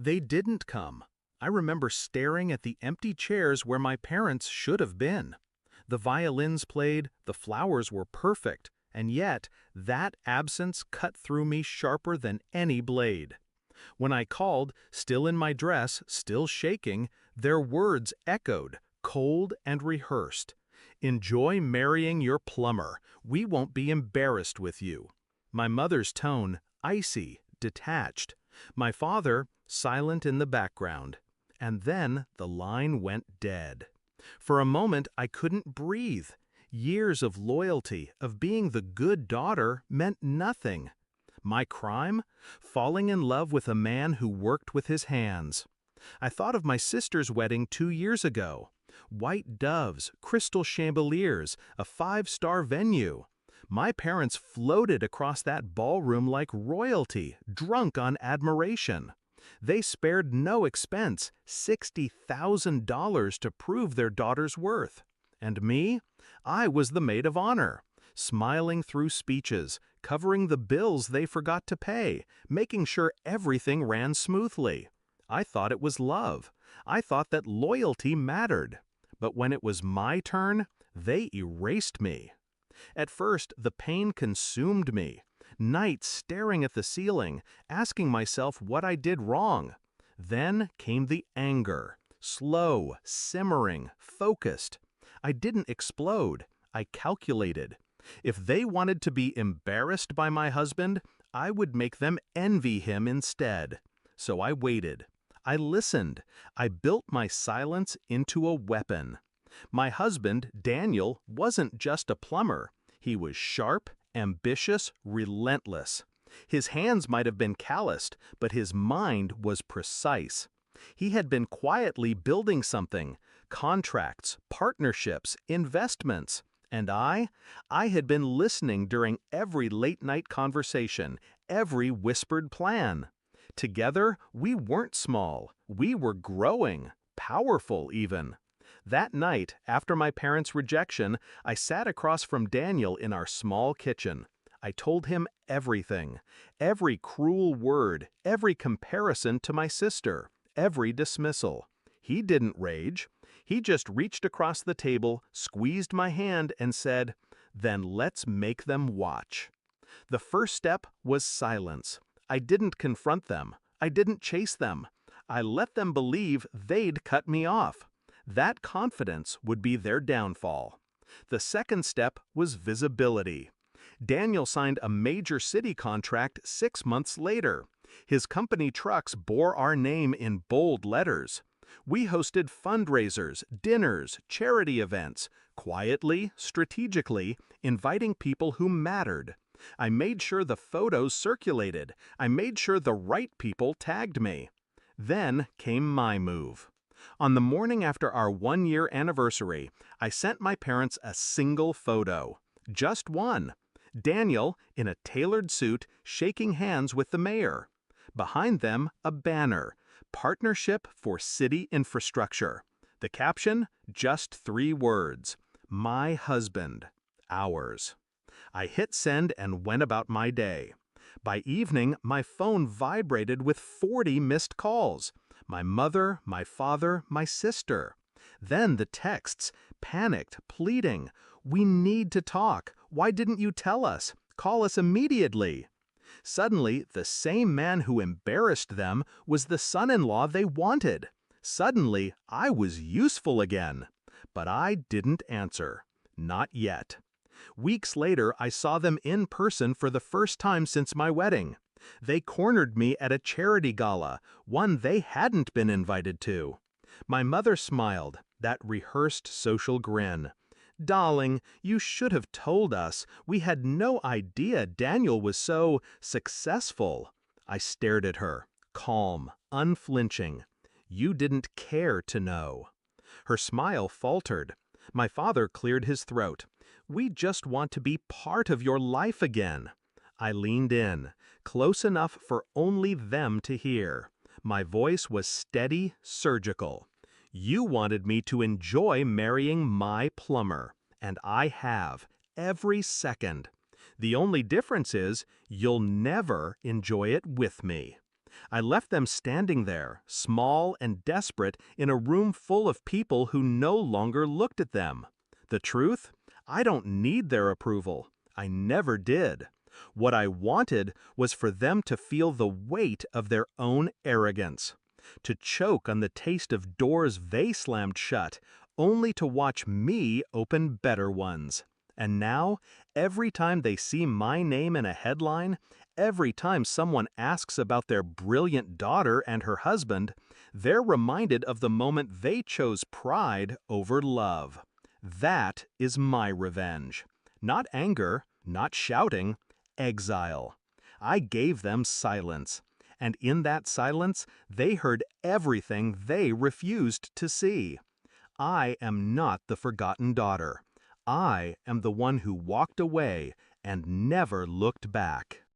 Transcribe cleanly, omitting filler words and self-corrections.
They didn't come. I remember staring at the empty chairs where my parents should have been. The violins played, the flowers were perfect, and yet that absence cut through me sharper than any blade. When I called, still in my dress, still shaking, their words echoed, cold and rehearsed. "Enjoy marrying your plumber. We won't be embarrassed with you." My mother's tone, icy, detached. My father, silent in the background. And then the line went dead. For a moment I couldn't breathe. Years of loyalty, of being the good daughter, meant nothing. My crime? Falling in love with a man who worked with his hands. I thought of my sister's wedding 2 years ago. White doves, crystal chandeliers, a five-star venue. My parents floated across that ballroom like royalty, drunk on admiration. They spared no expense, $60,000 to prove their daughter's worth. And me? I was the maid of honor, smiling through speeches, covering the bills they forgot to pay, making sure everything ran smoothly. I thought it was love. I thought that loyalty mattered. But when it was my turn, they erased me. At first, the pain consumed me. Nights staring at the ceiling, asking myself what I did wrong. Then came the anger. Slow, simmering, focused. I didn't explode. I calculated. If they wanted to be embarrassed by my husband, I would make them envy him instead. So I waited. I listened. I built my silence into a weapon. My husband, Daniel, wasn't just a plumber. He was sharp, ambitious, relentless. His hands might have been calloused, but his mind was precise. He had been quietly building something: contracts, partnerships, investments. And I had been listening during every late-night conversation, every whispered plan. Together, we weren't small. We were growing, powerful even. That night, after my parents' rejection, I sat across from Daniel in our small kitchen. I told him everything, every cruel word, every comparison to my sister, every dismissal. He didn't rage. He just reached across the table, squeezed my hand, and said, "Then let's make them watch." The first step was silence. I didn't confront them. I didn't chase them. I let them believe they'd cut me off. That confidence would be their downfall. The second step was visibility. Daniel signed a major city contract 6 months later. His company trucks bore our name in bold letters. We hosted fundraisers, dinners, charity events, quietly, strategically, inviting people who mattered. I made sure the photos circulated. I made sure the right people tagged me. Then came my move. On the morning after our 1-year anniversary, I sent my parents a single photo. Just one. Daniel, in a tailored suit, shaking hands with the mayor. Behind them, a banner: Partnership for City Infrastructure. The caption, just 3 words: My husband. Ours. I hit send and went about my day. By evening, my phone vibrated with 40 missed calls. My mother, my father, my sister. Then the texts, panicked, pleading. "We need to talk. Why didn't you tell us? Call us immediately." Suddenly, the same man who embarrassed them was the son-in-law they wanted. Suddenly, I was useful again. But I didn't answer. Not yet. Weeks later, I saw them in person for the first time since my wedding. They cornered me at a charity gala, one they hadn't been invited to. My mother smiled, that rehearsed social grin. "Darling, you should have told us. We had no idea Daniel was so successful." I stared at her, calm, unflinching. "You didn't care to know." Her smile faltered. My father cleared his throat. "We just want to be part of your life again." I leaned in, close enough for only them to hear. My voice was steady, surgical. "You wanted me to enjoy marrying my plumber, and I have, every second. The only difference is you'll never enjoy it with me." I left them standing there, small and desperate, in a room full of people who no longer looked at them. The truth? I don't need their approval. I never did. What I wanted was for them to feel the weight of their own arrogance, to choke on the taste of doors they slammed shut, only to watch me open better ones. And now, every time they see my name in a headline, every time someone asks about their brilliant daughter and her husband, they're reminded of the moment they chose pride over love. That is my revenge. Not anger, not shouting, exile. I gave them silence, and in that silence, they heard everything they refused to see. I am not the forgotten daughter. I am the one who walked away and never looked back.